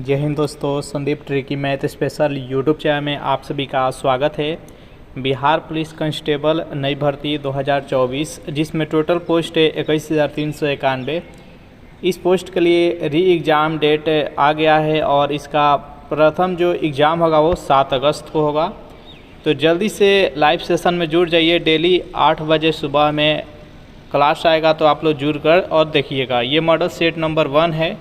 जय हिंद दोस्तों, Sandeep tricky math special YouTube channel में आप सभी का स्वागत है। बिहार पुलिस कांस्टेबल नई भर्ती 2024 जिसमें टोटल पोस्ट है 21,391। इस पोस्ट के लिए री एग्ज़ाम डेट आ गया है और इसका प्रथम जो एग्ज़ाम होगा वो 7 अगस्त को होगा। तो जल्दी से लाइव सेशन में जुड़ जाइए। डेली 8 बजे सुबह में क्लास आएगा, तो आप लोग जुड़ कर और देखिएगा। ये मॉडल सेट नंबर 1 है।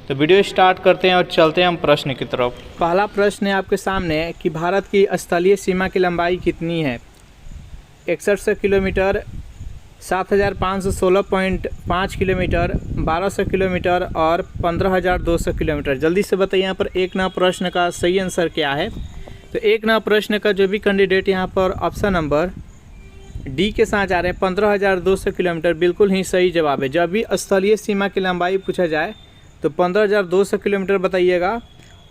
तो वीडियो स्टार्ट करते हैं और चलते हैं हम प्रश्न की तरफ। पहला प्रश्न है आपके सामने कि भारत की स्थलीय सीमा की लंबाई कितनी है। 6100 किलोमीटर, 7516.5 किलोमीटर, 1200 किलोमीटर और 15200 किलोमीटर। जल्दी से बताइए यहाँ पर एक नंबर प्रश्न का सही आंसर क्या है। तो एक नंबर प्रश्न का जो भी कैंडिडेट यहाँ पर ऑप्शन नंबर डी के साथ जा रहे हैं 15200 किलोमीटर, बिल्कुल ही सही जवाब है। जब भी स्थलीय सीमा की लंबाई पूछा जाए तो 15200 किलोमीटर बताइएगा।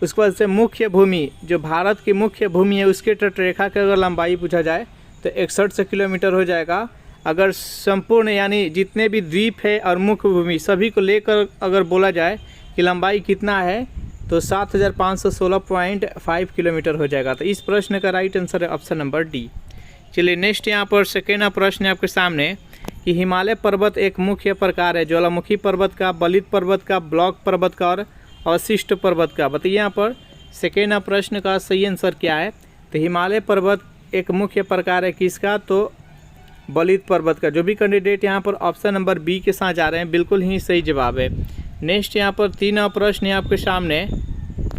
उसके बाद से मुख्य भूमि, जो भारत की मुख्य भूमि है उसके तटरेखा की अगर लंबाई पूछा जाए तो 6100 किलोमीटर हो जाएगा। अगर संपूर्ण यानी जितने भी द्वीप है और मुख्य भूमि सभी को लेकर अगर बोला जाए कि लंबाई कितना है तो 7516.5 किलोमीटर हो जाएगा। तो इस प्रश्न का राइट आंसर है ऑप्शन नंबर डी। चलिए नेक्स्ट यहाँ पर सेकेंड प्रश्न है आपके सामने कि हिमालय पर्वत एक मुख्य प्रकार है ज्वालामुखी पर्वत का, बलित पर्वत का, ब्लॉक पर्वत का और अवशिष्ट पर्वत का। बताइए यहाँ पर सेकेंड प्रश्न का सही आंसर क्या है। तो हिमालय पर्वत एक मुख्य प्रकार है किसका, तो बलित पर्वत का। जो भी कैंडिडेट यहाँ पर ऑप्शन नंबर बी के साथ जा रहे हैं बिल्कुल ही सही जवाब है। नेक्स्ट यहाँ पर तीन प्रश्न है आपके सामने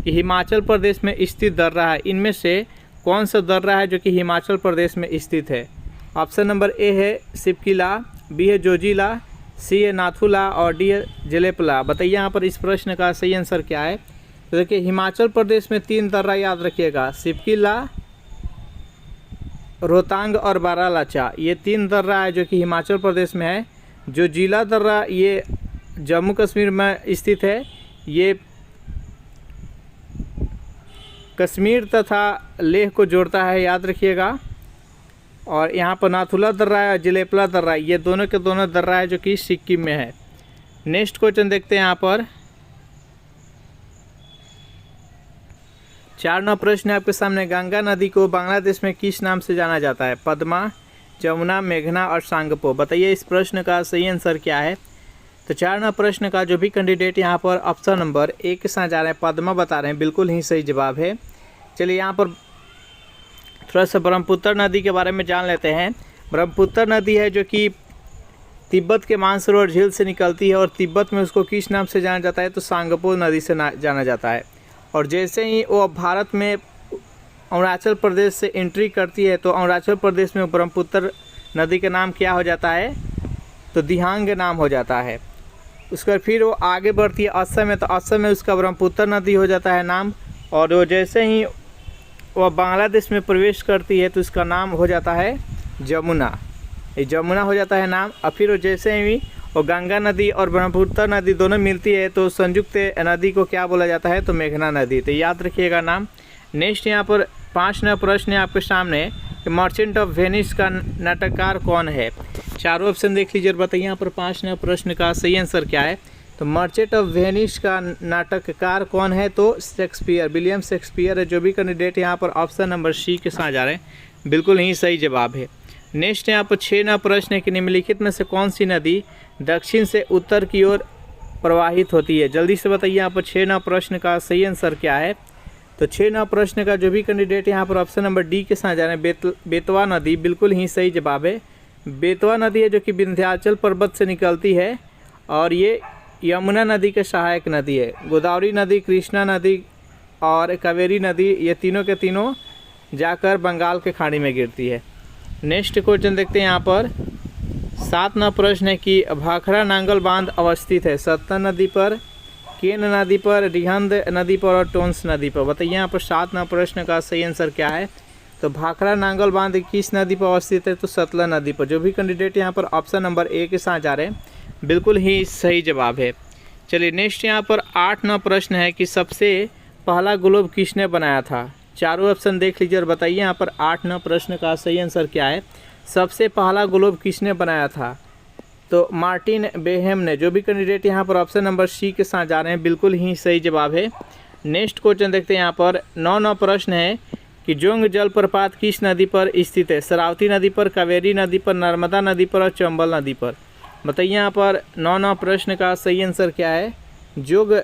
कि हिमाचल प्रदेश में स्थित दर्रा है, इनमें से कौन सा दर्रा है जो कि हिमाचल प्रदेश में स्थित है। ऑप्शन नंबर ए है सिपकिला, बी है जोजिला, सी है नाथुला और डी है जलेपला। बताइए यहाँ पर इस प्रश्न का सही आंसर क्या है। तो देखिए हिमाचल प्रदेश में 3 दर्रा याद रखिएगा, सिपकिला, रोहतांग और बारालाचा। ये 3 दर्रा है जो कि हिमाचल प्रदेश में है। जो जिला दर्रा ये जम्मू कश्मीर में स्थित है, ये कश्मीर तथा लेह को जोड़ता है, याद रखिएगा। और यहाँ पर नाथुला दर्रा है और जलेपला दर्रा, ये दोनों के दोनों दर्रा है जो कि सिक्किम में है। नेक्स्ट क्वेश्चन देखते हैं यहाँ पर 4 नंबर प्रश्न है आपके सामने। गंगा नदी को बांग्लादेश में किस नाम से जाना जाता है। पद्मा, जमुना, मेघना और सांगपो। बताइए इस प्रश्न का सही आंसर क्या है। तो 4 नंबर प्रश्न का जो भी कैंडिडेट यहाँ पर ऑप्शन नंबर ए के साथ जा रहे हैं पद्मा बता रहे हैं, बिल्कुल ही सही जवाब है। चलिए यहाँ पर थोड़ा सा ब्रह्मपुत्र नदी के बारे में जान लेते हैं। ब्रह्मपुत्र नदी है जो कि तिब्बत के मानसरोवर झील से निकलती है और तिब्बत में उसको किस नाम से जाना जाता है, तो सांगपो नदी से जाना जाता है। और जैसे ही वो भारत में अरुणाचल प्रदेश से एंट्री करती है तो अरुणाचल प्रदेश में ब्रह्मपुत्र नदी का नाम क्या हो जाता है, तो दिहांग नाम हो जाता है। उसके बाद फिर वो आगे बढ़ती है असम में, तो असम में उसका ब्रह्मपुत्र नदी हो जाता है नाम। और वो जैसे ही वह बांग्लादेश में प्रवेश करती है तो इसका नाम हो जाता है जमुना। ये जमुना हो जाता है नाम। और फिर वो जैसे ही वो गंगा नदी और ब्रह्मपुत्र नदी दोनों मिलती है तो संयुक्त नदी को क्या बोला जाता है, तो मेघना नदी। तो याद रखिएगा नाम। नेक्स्ट यहाँ पर 5 नंबर प्रश्न है आपके सामने कि मर्चेंट ऑफ वेनिस का नाटककार कौन है। चारों ऑप्शन देख लीजिए और बताइए यहाँ पर 5 नंबर प्रश्न का सही आंसर क्या है। तो मर्चेंट ऑफ वेनिस का नाटककार कौन है, तो शेक्सपियर, विलियम शेक्सपियर है। जो भी कैंडिडेट यहाँ पर ऑप्शन नंबर सी के साथ जा रहे हैं बिल्कुल ही सही जवाब है। नेक्स्ट यहाँ पर 6 नंबर प्रश्न है कि निम्नलिखित में से कौन सी नदी दक्षिण से उत्तर की ओर प्रवाहित होती है। जल्दी से बताइए यहाँ पर 6 नंबर प्रश्न का सही आंसर क्या है। तो 6 नंबर प्रश्न का जो भी कैंडिडेट यहाँ पर ऑप्शन नंबर डी के साथ जा रहे हैं बेतवा नदी, बिल्कुल ही सही जवाब है। बेतवा नदी है जो कि विंध्याचल पर्वत से निकलती है और ये यमुना नदी के सहायक नदी है। गोदावरी नदी, कृष्णा नदी और कावेरी नदी, ये तीनों के तीनों जाकर बंगाल के खाड़ी में गिरती है। नेक्स्ट क्वेश्चन देखते हैं यहाँ पर 7 नंबर प्रश्न है कि भाखड़ा नांगल बांध अवस्थित है। सतलज नदी पर, केन नदी पर, रिहंद नदी पर और टोंस नदी पर। बताइए यहाँ पर 7 नंबर प्रश्न का सही आंसर क्या है। तो भाखड़ा नांगल बांध किस नदी पर अवस्थित है, तो सतलज नदी पर। जो भी कैंडिडेट यहाँ पर ऑप्शन नंबर ए के साथ जा रहे हैं बिल्कुल ही सही जवाब है। चलिए नेक्स्ट यहाँ पर 8 नंबर प्रश्न है कि सबसे पहला ग्लोब किसने बनाया था। चारों ऑप्शन देख लीजिए और बताइए यहाँ पर 8 नंबर प्रश्न का सही आंसर क्या है। सबसे पहला ग्लोब किसने बनाया था, तो मार्टिन बेहेम ने। जो भी कैंडिडेट यहाँ पर ऑप्शन नंबर सी के साथ जा रहे हैं बिल्कुल ही सही जवाब है। नेक्स्ट क्वेश्चन देखते हैं यहाँ पर 9 प्रश्न है कि जोंग जलप्रपात किस नदी पर स्थित है? शरावती नदी पर, कावेरी नदी पर, नर्मदा नदी पर और चंबल नदी पर। बताइए यहाँ पर 9 प्रश्न का सही आंसर क्या है? जोंग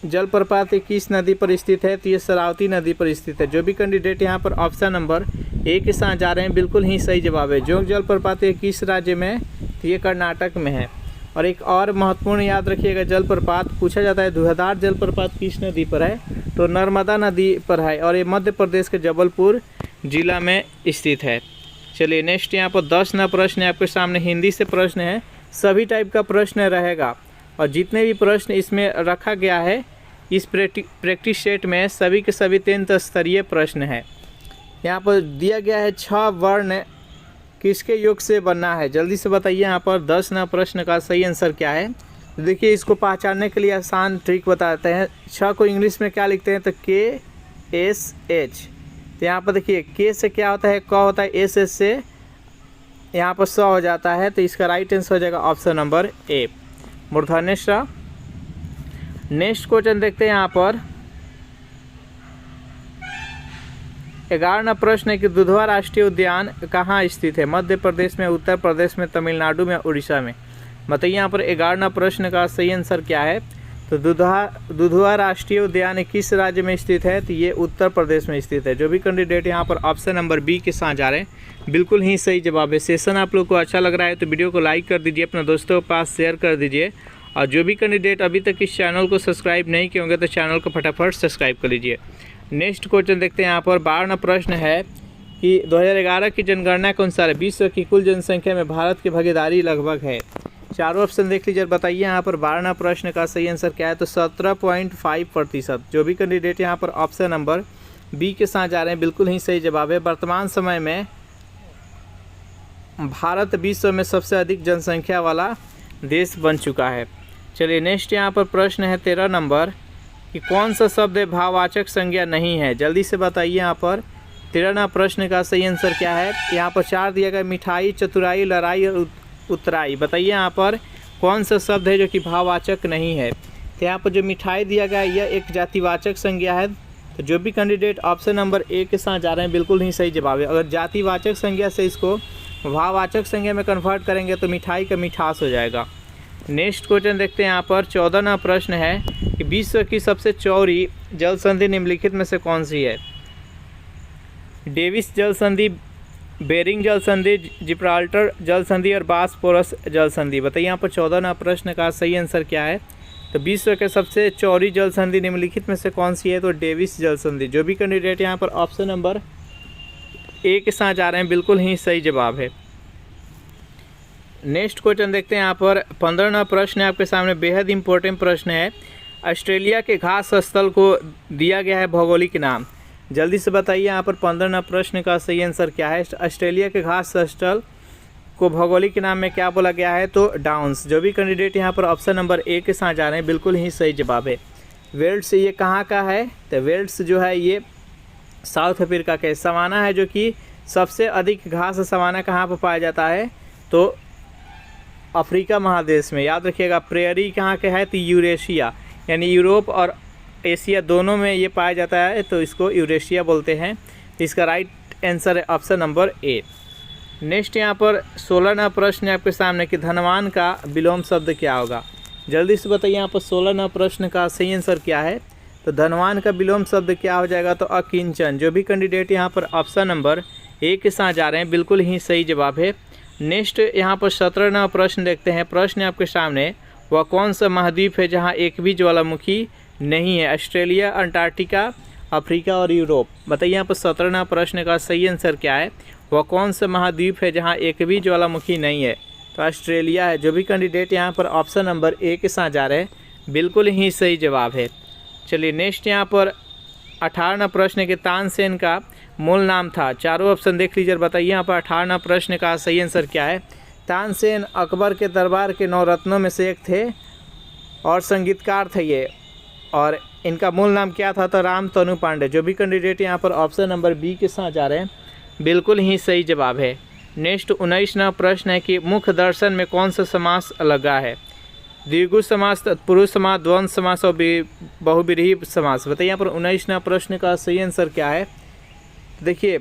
जलप्रपात किस नदी पर स्थित है? तो ये शरावती नदी पर स्थित है। जो भी कैंडिडेट यहाँ पर ऑप्शन नंबर ए के साथ जा रहे हैं बिल्कुल ही सही जवाब है। जोंग जलप्रपात किस राज्य में है? तो ये कर्नाटक में है। और एक और महत्वपूर्ण याद रखिएगा, जलप्रपात पूछा जाता है धुआंधार जलप्रपात किस नदी पर है? तो नर्मदा नदी पर है और ये मध्य प्रदेश के जबलपुर जिला में स्थित है। चलिए नेक्स्ट यहाँ पर 10 प्रश्न है आपके सामने, हिंदी से प्रश्न है। सभी टाइप का प्रश्न रहेगा और जितने भी प्रश्न इसमें रखा गया है इस प्रैक्टिस सेट में सभी के सभी 3 स्तरीय प्रश्न है। यहाँ पर दिया गया है 6 वर्ण किसके योग से बनना है? जल्दी से बताइए यहाँ पर 10 प्रश्न का सही आंसर क्या है? तो देखिए इसको पहचानने के लिए आसान ट्रिक बताते हैं। 6 को इंग्लिश में क्या लिखते हैं? तो KSH। तो यहाँ पर देखिए के से क्या होता है? क होता है, एस से यहाँ पर स हो जाता है। तो इसका राइट आंसर हो जाएगा ऑप्शन नंबर ए, मूर्धन्य ष। नेक्स्ट क्वेश्चन देखते हैं यहाँ पर 11 प्रश्न है कि दुधवा राष्ट्रीय उद्यान कहाँ स्थित है? मध्य प्रदेश में, उत्तर प्रदेश में, तमिलनाडु में, उड़ीसा में। बताइए यहाँ पर 11 प्रश्न का सही आंसर क्या है? तो दुधवा राष्ट्रीय उद्यान किस राज्य में स्थित है? तो ये उत्तर प्रदेश में स्थित है। जो भी कैंडिडेट यहाँ पर ऑप्शन नंबर बी के साथ जा रहे हैं बिल्कुल ही सही जवाब है। सेशन आप लोग को अच्छा लग रहा है तो वीडियो को लाइक कर दीजिए, अपने दोस्तों के पास शेयर कर दीजिए। और जो भी कैंडिडेट अभी तक इस चैनल को सब्सक्राइब नहीं किए होंगे तो चैनल को फटाफट सब्सक्राइब कर लीजिए। नेक्स्ट क्वेश्चन देखते हैं यहाँ पर 12 प्रश्न है कि 2011 की जनगणना के अनुसार विश्व की कुल जनसंख्या में भारत की भागीदारी लगभग है। चारों ऑप्शन देख लीजिए, बताइए यहाँ पर 12 प्रश्न का सही आंसर क्या है? तो 17.5%। जो भी कैंडिडेट यहाँ पर ऑप्शन नंबर बी के साथ जा रहे हैं बिल्कुल ही सही जवाब है। वर्तमान समय में भारत विश्व में सबसे अधिक जनसंख्या वाला देश बन चुका है। चलिए नेक्स्ट यहाँ पर प्रश्न है 13 नंबर कि कौन सा शब्द भाववाचक संज्ञा नहीं है? जल्दी से बताइए यहाँ पर 13 प्रश्न का सही आंसर क्या है? यहाँ पर 4 दिया गया, मिठाई, चतुराई, लड़ाई और उतराई। बताइए यहाँ पर कौन सा शब्द है जो कि भाववाचक नहीं है? तो यहाँ पर जो मिठाई दिया गया यह एक जातिवाचक संज्ञा है। तो जो भी कैंडिडेट ऑप्शन नंबर ए के साथ जा रहे हैं बिल्कुल ही सही जवाब है। अगर जातिवाचक संज्ञा से इसको भाववाचक संज्ञा में कन्वर्ट करेंगे तो मिठाई का मिठास हो जाएगा। नेक्स्ट क्वेश्चन देखते हैं यहाँ पर 14 प्रश्न है कि विश्व की सबसे चौड़ी जल संधि निम्नलिखित में से कौन सी है? डेविस जल संधि, बेरिंग जल संधि, जिब्राल्टर जल संधि और बॉस्फोरस जल संधि। बताइए यहाँ पर 14 प्रश्न का सही आंसर क्या है? तो विश्व के सबसे चौड़ी जल संधि निम्नलिखित में से कौन सी है? तो डेविस जल संधि। जो भी कैंडिडेट यहाँ पर ऑप्शन नंबर ए के साथ जा रहे हैं बिल्कुल ही सही जवाब है। नेक्स्ट क्वेश्चन देखते हैं यहाँ पर 15 प्रश्न है आपके सामने, बेहद इंपॉर्टेंट प्रश्न है। ऑस्ट्रेलिया के घास स्थल को दिया गया है भौगोलिक नाम। जल्दी से बताइए यहाँ पर 15 प्रश्न का सही आंसर क्या है? ऑस्ट्रेलिया के घास स्थल को भौगोलिक नाम में क्या बोला गया है? तो डाउन्स। जो भी कैंडिडेट यहाँ पर ऑप्शन नंबर ए के साथ जा रहे हैं बिल्कुल ही सही जवाब है। वेल्स ये कहाँ का है? तो वेल्स जो है ये साउथ अफ्रीका के सवाना है, जो कि सबसे अधिक घास सवाना कहाँ पर पाया जाता है? तो अफ्रीका महादेश में। याद रखिएगा प्रेयरी कहाँ के है? तो यूरेशिया, यानी यूरोप और एशिया दोनों में ये पाया जाता है, तो इसको यूरेशिया बोलते हैं। इसका राइट आंसर है ऑप्शन नंबर ए। नेक्स्ट यहाँ पर 16 प्रश्न है आपके सामने कि धनवान का विलोम शब्द क्या होगा? जल्दी से बताइए यहाँ पर 16 प्रश्न का सही आंसर क्या है? तो धनवान का विलोम शब्द क्या हो जाएगा? तो अकिंचन। जो भी कैंडिडेट यहाँ पर ऑप्शन नंबर ए के साथ जा रहे हैं बिल्कुल ही सही जवाब है। नेक्स्ट यहाँ पर 17 प्रश्न देखते हैं। प्रश्न आपके सामने, वह कौन सा महाद्वीप है जहाँ एक भी ज्वालामुखी नहीं है? ऑस्ट्रेलिया, अंटार्कटिका, अफ्रीका और यूरोप। बताइए यहाँ पर 17 प्रश्न का सही आंसर क्या है? वह कौन सा महाद्वीप है जहाँ एक भी ज्वालामुखी नहीं है? तो ऑस्ट्रेलिया है। जो भी कैंडिडेट यहाँ पर ऑप्शन नंबर ए के साथ जा रहे हैं बिल्कुल ही सही जवाब है। चलिए नेक्स्ट यहाँ पर 18 प्रश्न के तानसेन का मूल नाम था। चारों ऑप्शन देख लीजिए, बताइए यहाँ पर 18 प्रश्न का सही आंसर क्या है? तानसेन अकबर के दरबार के 9 रत्नों में से एक थे और संगीतकार थे ये, और इनका मूल नाम क्या था? तो राम तनु पांडे। जो भी कैंडिडेट यहाँ पर ऑप्शन नंबर बी के साथ जा रहे हैं बिल्कुल ही सही जवाब है। नेक्स्ट 19 प्रश्न है कि मुख्य दर्शन में कौन सा समास लगा है? द्विगु समास, तत्पुरुष समास, द्वंद्व समास और बहुव्रीहि समास। बताइए यहाँ पर 19वां प्रश्न का सही आंसर क्या है। तो देखिए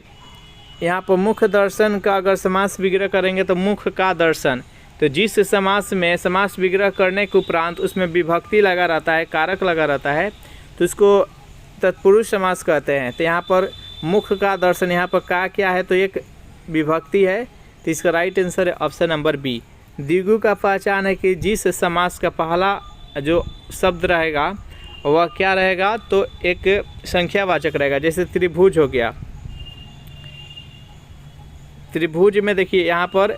यहाँ पर मुख्य दर्शन का अगर समास विग्रह करेंगे तो मुख्य का दर्शन, तो जिस समास में समास विग्रह करने के उपरांत उसमें विभक्ति लगा रहता है, कारक लगा रहता है, तो उसको तत्पुरुष समास कहते हैं। तो यहाँ पर मुख्य का दर्शन, यहाँ पर का क्या है तो एक विभक्ति है, तो इसका राइट आंसर है ऑप्शन नंबर बी। द्विगु का पहचान है कि जिस समास का पहला जो शब्द रहेगा वह क्या रहेगा तो एक संख्यावाचक रहेगा। जैसे त्रिभुज हो गया, त्रिभुज में देखिए यहाँ पर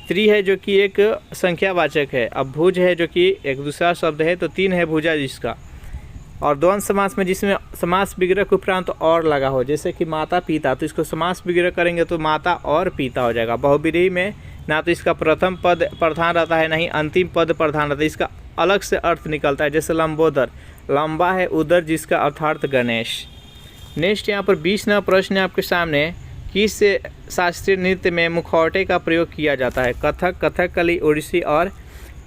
त्रि है जो कि एक संख्यावाचक है, अब भुज है जो कि एक दूसरा शब्द है, तो 3 है भुजा जिसका। और द्वंद्व समास में जिसमें समास विग्रह के उपरांत और लगा हो, जैसे कि माता पिता, तो इसको समास विग्रह करेंगे तो माता और पिता हो जाएगा। बहुव्रीहि में ना तो इसका प्रथम पद प्रधान रहता है, ना ही अंतिम पद प्रधान रहता है, इसका अलग से अर्थ निकलता है। जैसे लंबोदर, लंबा है उदर जिसका अर्थार्थ गणेश। नेक्स्ट यहाँ पर 20वां प्रश्न है आपके सामने, किस शास्त्रीय नृत्य में मुखौटे का प्रयोग किया जाता है। कथक, कथकली, ओडिसी और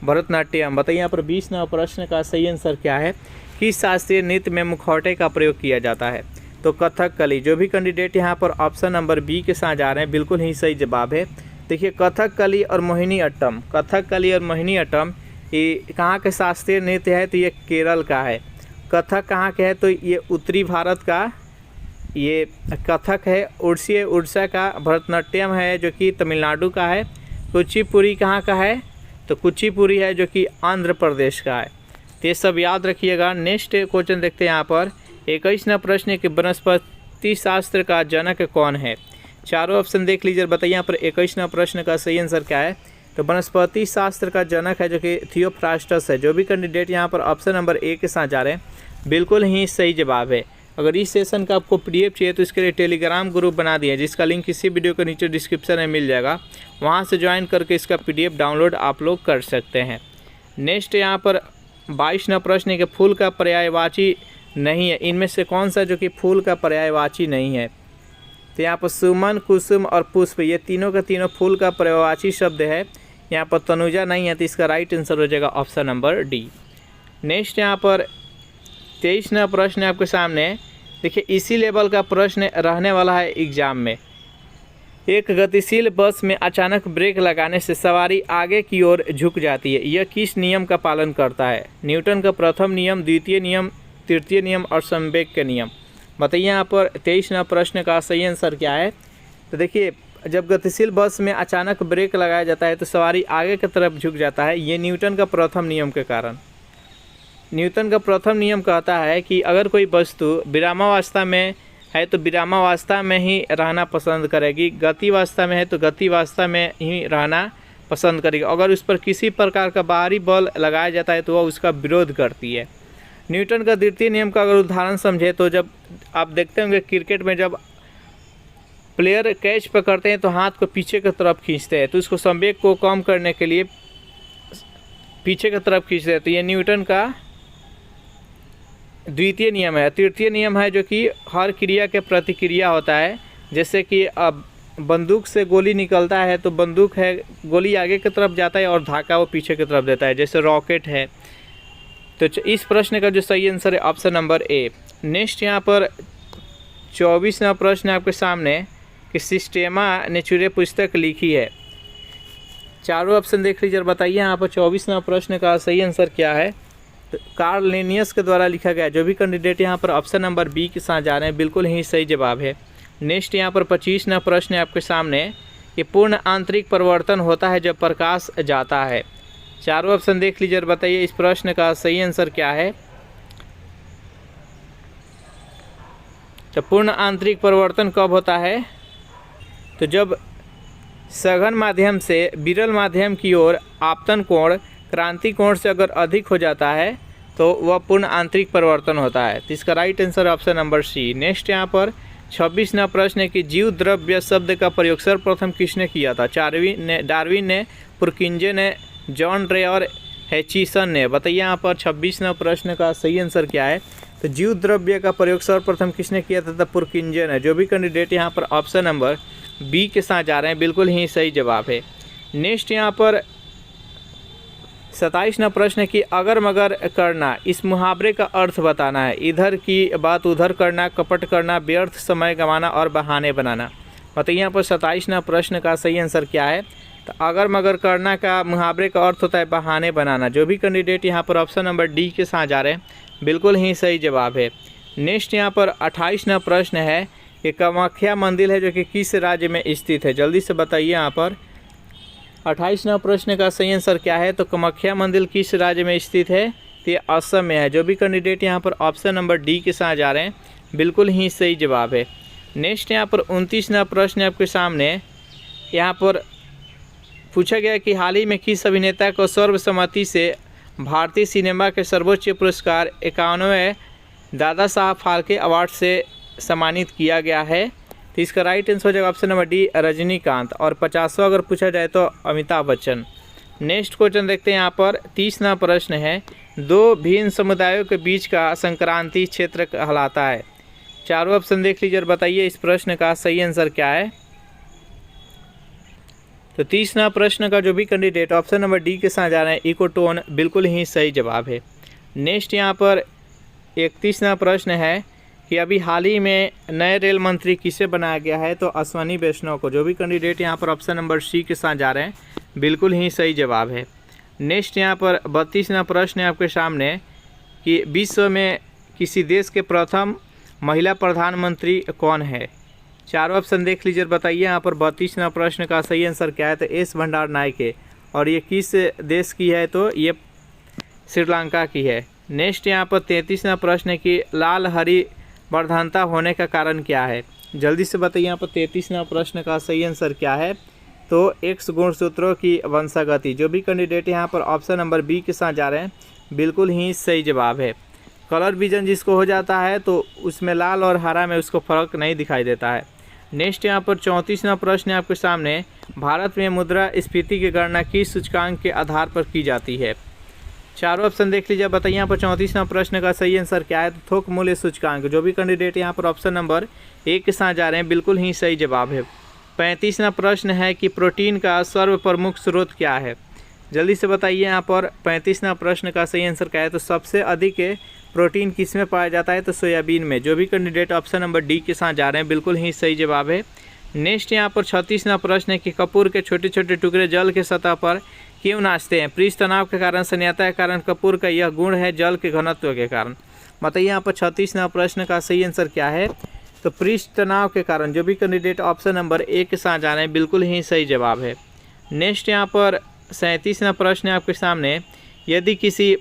भरतनाट्यम। बताइए यहाँ पर 20वां प्रश्न का सही आंसर क्या है। किस शास्त्रीय नृत्य में मुखौटे का प्रयोग किया जाता है। तो कथकली। जो भी कैंडिडेट यहाँ पर ऑप्शन नंबर बी के साथ जा रहे हैं बिल्कुल ही सही जवाब है। देखिए कथकली और मोहिनी अट्टम, कथकली और मोहिनी अट्टम ये कहाँ के शास्त्रीय नृत्य है तो ये केरल का है। कथक कहाँ के है तो ये उत्तरी भारत का ये कथक है। ओडिसी उड़ीसा का। भरतनाट्यम है जो कि तमिलनाडु का है। कुचिपुड़ी कहाँ का है तो कुचिपुड़ी है जो कि आंध्र प्रदेश का है। तो ये सब याद रखिएगा। नेक्स्ट क्वेश्चन देखते हैं यहाँ पर 21वां प्रश्न है कि वनस्पति शास्त्र का जनक कौन है। चारों ऑप्शन देख लीजिए, बताइए यहाँ पर 21वां प्रश्न का सही आंसर क्या है। तो वनस्पति शास्त्र का जनक है जो कि थियोफ्रास्टस है। जो भी कैंडिडेट यहाँ पर ऑप्शन नंबर ए के साथ जा रहे हैं बिल्कुल ही सही जवाब है। अगर इस सेशन का आपको पीडीएफ चाहिए तो इसके लिए टेलीग्राम ग्रुप बना दिए, जिसका लिंक इसी वीडियो के नीचे डिस्क्रिप्शन में मिल जाएगा, वहाँ से ज्वाइन करके इसका पीडीएफ डाउनलोड आप लोग कर सकते हैं। नेक्स्ट यहाँ पर 22वां प्रश्न है कि फूल का पर्यायवाची नहीं है, इनमें से कौन सा जो कि फूल का पर्यायवाची नहीं है। तो यहाँ पर सुमन, कुसुम और पुष्प ये तीनों का तीनों फूल का पर्यायवाची शब्द है। यहाँ पर तनुजा नहीं है, तो इसका राइट आंसर हो जाएगा ऑप्शन नंबर डी। नेक्स्ट यहाँ पर 23वां प्रश्न है आपके सामने। देखिए इसी लेवल का प्रश्न रहने वाला है एग्जाम में। एक गतिशील बस में अचानक ब्रेक लगाने से सवारी आगे की ओर झुक जाती है, यह किस नियम का पालन करता है। न्यूटन का प्रथम नियम, द्वितीय नियम, तृतीय नियम और संवेग के नियम। बताइए यहाँ पर 23वां प्रश्न का सही आंसर क्या है। तो देखिए जब गतिशील बस में अचानक ब्रेक लगाया जाता है तो सवारी आगे की तरफ झुक जाता है, ये न्यूटन का प्रथम नियम के कारण। न्यूटन का प्रथम नियम कहता है कि अगर कोई वस्तु विरामावस्था में है तो विरामावस्था में ही रहना पसंद करेगी, गतिवस्था में है तो गतिवस्था में ही रहना पसंद करेगी। अगर उस पर किसी प्रकार का बाहरी बल लगाया जाता है तो वह उसका विरोध करती है। न्यूटन का द्वितीय नियम का अगर उदाहरण समझे तो जब आप देखते होंगे क्रिकेट में जब प्लेयर कैच पकड़ते हैं तो हाथ को पीछे की तरफ खींचते हैं, तो उसको संवेग को कम करने के लिए पीछे की तरफ खींचते हैं। तो ये न्यूटन का द्वितीय नियम है। तृतीय नियम है जो कि हर क्रिया के प्रतिक्रिया होता है। जैसे कि अब बंदूक से गोली निकलता है तो बंदूक है गोली आगे की तरफ जाता है और धाका वो पीछे की तरफ देता है, जैसे रॉकेट है। तो इस प्रश्न का जो सही आंसर है ऑप्शन नंबर ए। नेक्स्ट यहाँ पर 24वां प्रश्न आपके सामने कि सिस्टेमा नेचुरे पुस्तक लिखी है। चारों ऑप्शन देख लीजिए, बताइए यहाँ पर 24वां प्रश्न का सही आंसर क्या है। तो कार्ल लिनियस के द्वारा लिखा गया। जो भी कैंडिडेट यहाँ पर ऑप्शन नंबर बी के साथ जा रहे हैं बिल्कुल ही सही जवाब है। नेक्स्ट यहाँ पर 25वां प्रश्न है आपके सामने कि पूर्ण आंतरिक परिवर्तन होता है जब प्रकाश जाता है। चारों ऑप्शन देख लीजिए और बताइए इस प्रश्न का सही आंसर क्या है। तो पूर्ण आंतरिक परिवर्तन कब होता है तो जब सघन माध्यम से विरल माध्यम की ओर आपतन कोण क्रांति कोण से अगर अधिक हो जाता है तो वह पूर्ण आंतरिक परिवर्तन होता है। तो इसका right answer option number C. Next यहाँ पर 26वां प्रश्न है कि जीव द्रव्य शब्द का प्रयोग सर्वप्रथम किसने किया था। डार्विन ने, पुरकिंजे ने, जॉन रे और हैचिसन ने। बताइए यहाँ पर 26वां प्रश्न का सही आंसर क्या है। तो जीव द्रव्य का प्रयोग सर्वप्रथम किसने किया था पुरकिंजे ने। जो भी कैंडिडेट यहाँ पर ऑप्शन नंबर बी के साथ जा रहे हैं बिल्कुल ही सही जवाब है। नेक्स्ट यहाँ पर 27वां प्रश्न है कि अगर मगर करना, इस मुहावरे का अर्थ बताना है। इधर की बात उधर करना, कपट करना, व्यर्थ समय गंवाना और बहाने बनाना। बताइए यहाँ पर 27वां प्रश्न का सही आंसर क्या है। तो अगर मगर करना का मुहावरे का अर्थ होता है बहाने बनाना। जो भी कैंडिडेट यहाँ पर ऑप्शन नंबर डी के साथ जा रहे हैं बिल्कुल ही सही जवाब है। नेक्स्ट यहाँ पर 28वां प्रश्न है कि कामाख्या मंदिर है जो कि किस राज्य में स्थित है। जल्दी से बताइए यहाँ पर 28वां प्रश्न का सही आंसर क्या है। तो कामाख्या मंदिर किस राज्य में स्थित है, तो ये असम में है। जो भी कैंडिडेट यहाँ पर ऑप्शन नंबर डी के साथ जा रहे हैं बिल्कुल ही सही जवाब है। नेक्स्ट यहाँ पर 29वां प्रश्न आपके सामने यहाँ पर पूछा गया कि हाल ही में किस अभिनेता को सर्वसम्मति से भारतीय सिनेमा के सर्वोच्च पुरस्कार 51वें दादा साहब फाल्के अवार्ड से सम्मानित किया गया है। तो इसका राइट आंसर हो जाएगा ऑप्शन नंबर डी रजनीकांत। और 50वां अगर पूछा जाए तो अमिताभ बच्चन। नेक्स्ट क्वेश्चन देखते हैं यहाँ पर 30वां प्रश्न है, दो भिन्न समुदायों के बीच का संक्रांति क्षेत्र कहलाता है। चारों ऑप्शन देख लीजिए और बताइए इस प्रश्न का सही आंसर क्या है। तो 30वां प्रश्न का जो भी कैंडिडेट ऑप्शन नंबर डी के साथ जा रहे हैं इकोटोन बिल्कुल ही सही जवाब है। नेक्स्ट यहाँ पर 31वां प्रश्न है कि अभी हाल ही में नए रेल मंत्री किसे बनाया गया है। तो अश्विनी वैष्णव को। जो भी कैंडिडेट यहाँ पर ऑप्शन नंबर सी के साथ जा रहे हैं बिल्कुल ही सही जवाब है। नेक्स्ट यहाँ पर 32वां प्रश्न है आपके सामने कि विश्व में किसी देश के प्रथम महिला प्रधानमंत्री कौन है। चारों ऑप्शन देख लीजिए बताइए यहाँ पर 32वां प्रश्न का सही आंसर क्या है। तो एस भंडार नायक है। और ये किस देश की है, तो ये श्रीलंका की है। नेक्स्ट यहाँ पर 33वां प्रश्न है कि लाल हरी वर्धनता होने का कारण क्या है। जल्दी से बताइए यहाँ पर 33वां प्रश्न का सही आंसर क्या है। तो एक्स गुणसूत्रों की वंशागति। जो भी कैंडिडेट यहाँ पर ऑप्शन नंबर बी के साथ जा रहे हैं बिल्कुल ही सही जवाब है। कलर विजन जिसको हो जाता है तो उसमें लाल और हरा में उसको फर्क नहीं दिखाई देता है। नेक्स्ट यहाँ पर 34वां प्रश्न है आपके सामने, भारत में मुद्रा स्फीति की गणना किस सूचकांक के आधार पर की जाती है। चारों ऑप्शन देख लीजिए बताइए यहाँ पर 34वां प्रश्न का सही आंसर क्या है। तो थोक मूल्य सूचकांक। जो भी कैंडिडेट यहाँ पर ऑप्शन नंबर ए के साथ जा रहे हैं बिल्कुल ही सही जवाब है। 35वां प्रश्न है कि प्रोटीन का सर्वप्रमुख स्रोत क्या है। जल्दी से बताइए यहाँ पर 35वां प्रश्न का सही आंसर क्या है। तो सबसे अधिक प्रोटीन किस में पाया जाता है। तो सोयाबीन में। जो भी कैंडिडेट ऑप्शन नंबर डी के साथ जा रहे हैं बिल्कुल ही सही जवाब है। नेक्स्ट यहाँ पर 36वां प्रश्न है कि कपूर के छोटे छोटे टुकड़े जल के सतह पर क्यों नाचते हैं। पृष्ठ तनाव के कारण, सन्यता के कारण, कपूर का यह गुण है जल के घनत्व के कारण। बताइए यहाँ पर 36वां प्रश्न का सही आंसर क्या है। तो पृष्ठ तनाव के कारण। जो भी कैंडिडेट ऑप्शन नंबर ए के साथ जा रहे हैं बिल्कुल ही सही जवाब है। नेक्स्ट यहाँ पर 37वां प्रश्न है आपके सामने, यदि किसी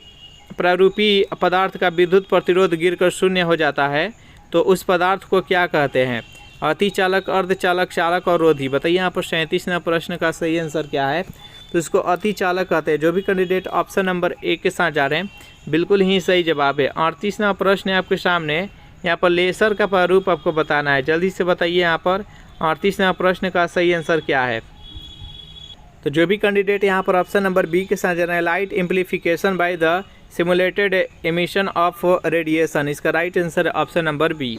प्रारूपी पदार्थ का विद्युत प्रतिरोध गिरकर शून्य हो जाता है तो उस पदार्थ को क्या कहते हैं। अतिचालक, अर्धचालक, चालक और रोधी। बताइए यहाँ पर 37वां प्रश्न का सही आंसर क्या है। तो इसको अतिचालक कहते हैं। जो भी कैंडिडेट ऑप्शन नंबर ए के साथ जा रहे हैं बिल्कुल ही सही जवाब है। 38वां प्रश्न है आपके सामने, यहाँ पर लेसर का प्रारूप आपको बताना है। जल्दी से बताइए यहाँ पर 38वां प्रश्न का सही आंसर क्या है। तो जो भी कैंडिडेट यहाँ पर ऑप्शन नंबर बी के साथ जा रहे हैं, light amplification by the simulated emission of radiation. इसका राइट आंसर है ऑप्शन नंबर बी।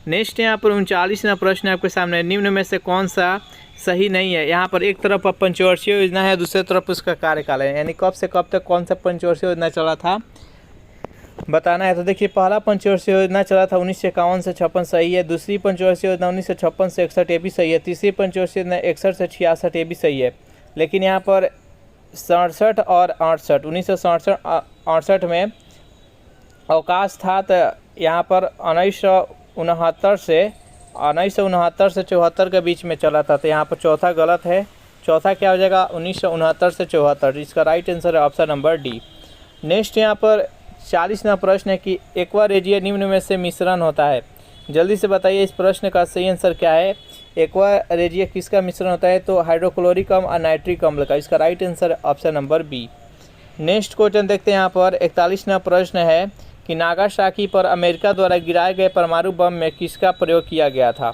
नेक्स्ट यहाँ पर 39वां प्रश्न है आपके सामने, निम्न में से कौन सा सही नहीं है। यहाँ पर एक तरफ पंचवर्षीय योजना है, दूसरी तरफ उसका कार्यकाल है, यानी कब से कब तक कौन सा पंचवर्षीय योजना चला था बताना है। तो देखिए पहला पंचवर्षीय योजना चला था 1951 से 56 सही है। दूसरी पंचवर्षीय योजना 1956 से 61 ये भी सही है। तीसरी पंचवर्षीय योजना 61 से 66 ये भी सही है। लेकिन यहाँ पर 67 और 68 1967 में अवकाश था। तो यहाँ पर 1969 से 74 के बीच में चला था। तो यहाँ पर चौथा गलत है। चौथा क्या हो जाएगा 1969 से 74। इसका राइट आंसर है ऑप्शन नंबर डी। नेक्स्ट यहाँ पर 40वां प्रश्न है कि एक्वा रेजिया निम्न में से मिश्रण होता है। जल्दी से बताइए इस प्रश्न का सही आंसर क्या है। एक्वा रेजिया किसका मिश्रण होता है। तो हाइड्रोक्लोरिक अम्ल और नाइट्रिक अम्ल का। इसका right answer option number B. Next question देखते हैं यहाँ पर 41वां प्रश्न है कि नागासाकी पर अमेरिका द्वारा गिराए गए परमाणु बम में किसका प्रयोग किया गया था।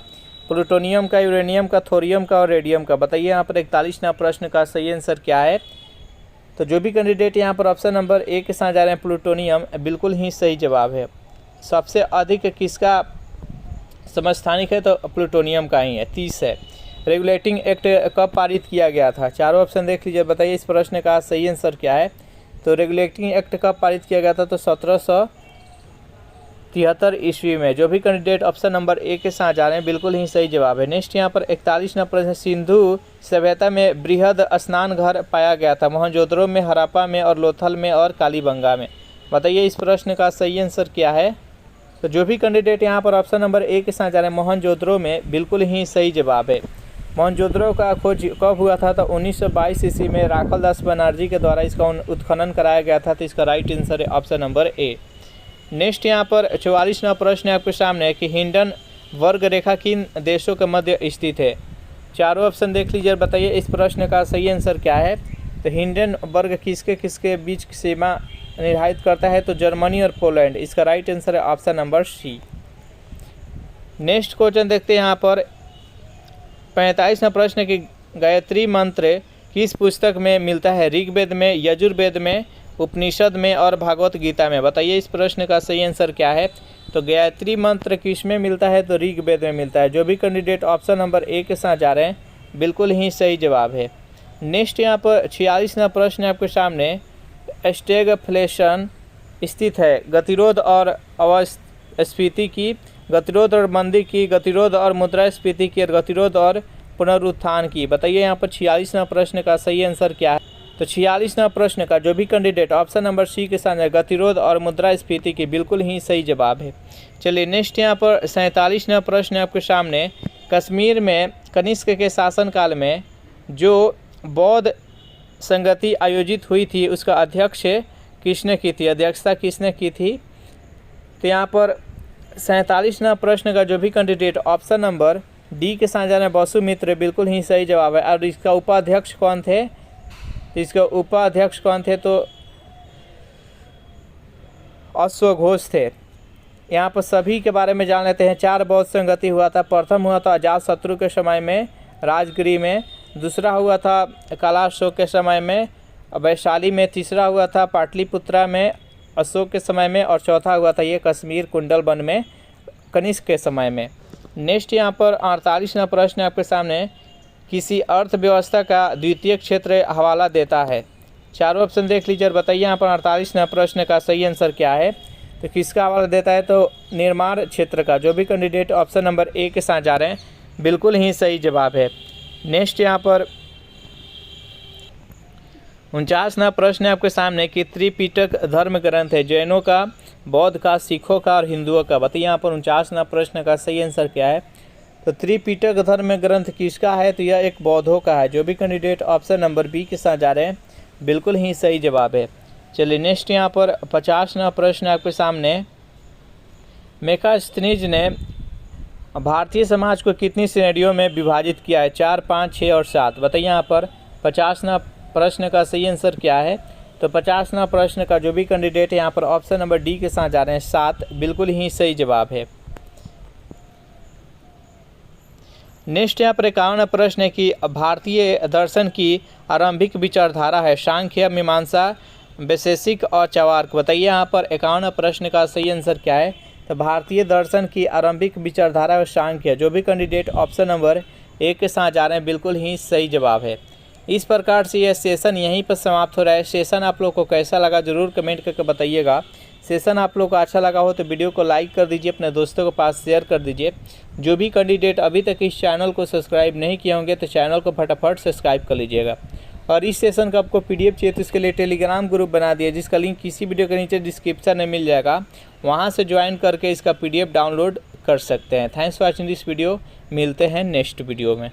प्लूटोनियम का, यूरेनियम का, थोरियम का और रेडियम का। बताइए यहाँ पर 41वां प्रश्न का सही आंसर क्या है। तो जो भी कैंडिडेट यहाँ पर ऑप्शन नंबर ए के साथ जा रहे हैं प्लूटोनियम बिल्कुल ही सही जवाब है। सबसे अधिक किसका समस्थानिक है। तो प्लूटोनियम का ही है, 30 है। रेगुलेटिंग एक्ट कब पारित किया गया था। चारों ऑप्शन देख लीजिए बताइए इस प्रश्न का सही आंसर क्या है। तो रेगुलेटिंग एक्ट कब पारित किया गया था? तो 1773 ईस्वी में। जो भी कैंडिडेट ऑप्शन नंबर ए के साथ जा रहे हैं बिल्कुल ही सही जवाब है। नेक्स्ट यहाँ पर 41वां प्रश्न, सिंधु सभ्यता में बृहद स्नान घर पाया गया था? मोहनजोदड़ो में, हड़प्पा में और लोथल में और कालीबंगा में। बताइए इस प्रश्न का सही आंसर क्या है? तो जो भी कैंडिडेट यहाँ पर ऑप्शन नंबर ए के साथ जा रहे हैं मोहनजोदड़ो में, बिल्कुल ही सही जवाब है। मोहनजोदड़ो का खोज कब हुआ था? तो 1922 ईस्वी में राखल दास बनर्जी के द्वारा इसका उत्खनन कराया गया था। तो इसका राइट आंसर है ऑप्शन नंबर ए। नेक्स्ट यहाँ पर 44वां प्रश्न आपके सामने है कि हिंडन वर्ग रेखा किन देशों के मध्य स्थित है? चारों ऑप्शन देख लीजिए, बताइए इस प्रश्न का सही आंसर क्या है? तो हिंडन वर्ग किसके किसके बीच सीमा निर्धारित करता है? तो जर्मनी और पोलैंड। इसका राइट आंसर है option number C. Next question देखते हैं यहाँ पर 45वां प्रश्न की गायत्री मंत्र किस पुस्तक में मिलता है? ऋग्वेद में, यजुर्वेद में, उपनिषद में और भागवत गीता में। बताइए इस प्रश्न का सही आंसर क्या है? तो गायत्री मंत्र किस में मिलता है? तो ऋग्वेद में मिलता है। जो भी कैंडिडेट ऑप्शन नंबर ए के साथ जा रहे हैं बिल्कुल ही सही जवाब है। नेक्स्ट यहाँ पर 46वां प्रश्न आपके सामने, स्टैगफ्लेशन स्थित है गतिरोध और अवस्थिति की, गतिरोध और मंदी की, गतिरोध और मुद्रास्फीति की, गतिरोध और पुनरुत्थान की। बताइए यहाँ पर 46वां प्रश्न का सही आंसर क्या है? तो 46वां प्रश्न का जो भी कैंडिडेट ऑप्शन नंबर सी के साथ है गतिरोध और मुद्रास्फीति की, बिल्कुल ही सही जवाब है। चलिए नेक्स्ट यहाँ पर 47वां प्रश्न आपके सामने, कश्मीर में कनिष्क के शासनकाल में जो बौद्ध संगति आयोजित हुई थी उसका अध्यक्ष किसने की थी? अध्यक्षता किसने की थी? तो यहाँ पर 47वां प्रश्न का जो भी कैंडिडेट ऑप्शन नंबर डी के साथ जा रहे हैं वसुमित्र, बिल्कुल ही सही जवाब है। और इसका उपाध्यक्ष कौन थे? इसके उपाध्यक्ष कौन थे? तो अश्वघोष थे। यहाँ पर सभी के बारे में जान लेते हैं। 4 बौद्ध संगति हुआ था। प्रथम हुआ था अजातशत्रु के समय में राजगिरी में, दूसरा हुआ था कालाशोक के समय में वैशाली में, तीसरा हुआ था पाटलिपुत्रा में अशोक के समय में और चौथा हुआ था ये कश्मीर कुंडलवन में कनिष्क के समय में। नेक्स्ट यहाँ पर 48वां प्रश्न आपके सामने, किसी अर्थव्यवस्था का द्वितीय क्षेत्र हवाला देता है? चारों ऑप्शन देख लीजिए और बताइए यहाँ पर 48वां प्रश्न का सही आंसर क्या है? तो किसका हवाला देता है? तो निर्माण क्षेत्र का। जो भी कैंडिडेट ऑप्शन नंबर ए के साथ जा रहे हैं बिल्कुल ही सही जवाब है। नेक्स्ट यहाँ पर 49वां प्रश्न है आपके सामने कि त्रिपिटक धर्म ग्रंथ है जैनों का, बौद्ध का, सिखों का और हिंदुओं का। बताइए यहाँ पर 49वां प्रश्न का सही आंसर क्या है? तो त्रिपिटक धर्म ग्रंथ किसका है? तो यह एक बौद्धों का है। जो भी कैंडिडेट ऑप्शन नंबर बी के साथ जा रहे हैं बिल्कुल ही सही जवाब है। चलिए नेक्स्ट यहाँ पर 50वां प्रश्न आपके सामने, मेगास्थनीज ने भारतीय समाज को कितनी श्रेणियों में विभाजित किया है? 4, 5, 6 और 7। बताइए यहाँ पर 50वां प्रश्न का सही आंसर क्या है? तो 50वां प्रश्न का जो भी कैंडिडेट यहाँ पर ऑप्शन नंबर डी के साथ जा रहे हैं 7, बिल्कुल ही सही जवाब है। नेक्स्ट यहाँ पर 51वां प्रश्न है कि भारतीय दर्शन की आरंभिक विचारधारा है सांख्य, मीमांसा, वैशेषिक और चवार्क। बताइए यहाँ पर 51वां प्रश्न का सही आंसर क्या है? तो भारतीय दर्शन की आरंभिक विचारधारा है सांख्य। जो भी कैंडिडेट ऑप्शन नंबर ए के साथ जा रहे हैं बिल्कुल ही सही जवाब है। इस प्रकार से यह सेशन यहीं पर समाप्त हो रहा है। सेशन आप लोग को कैसा लगा ज़रूर कमेंट करके बताइएगा। सेशन आप लोग को अच्छा लगा हो तो वीडियो को लाइक कर दीजिए, अपने दोस्तों के पास शेयर कर दीजिए। जो भी कैंडिडेट अभी तक इस चैनल को सब्सक्राइब नहीं किए होंगे तो चैनल को फटाफट सब्सक्राइब कर लीजिएगा। और इस सेशन का आपको PDF चाहिए तो इसके लिए टेलीग्राम ग्रुप बना दिया जिसका लिंक किसी वीडियो के नीचे डिस्क्रिप्शन में मिल जाएगा। वहाँ से ज्वाइन करके इसका PDF डाउनलोड कर सकते हैं। Thanks for watching this video. मिलते हैं नेक्स्ट वीडियो में।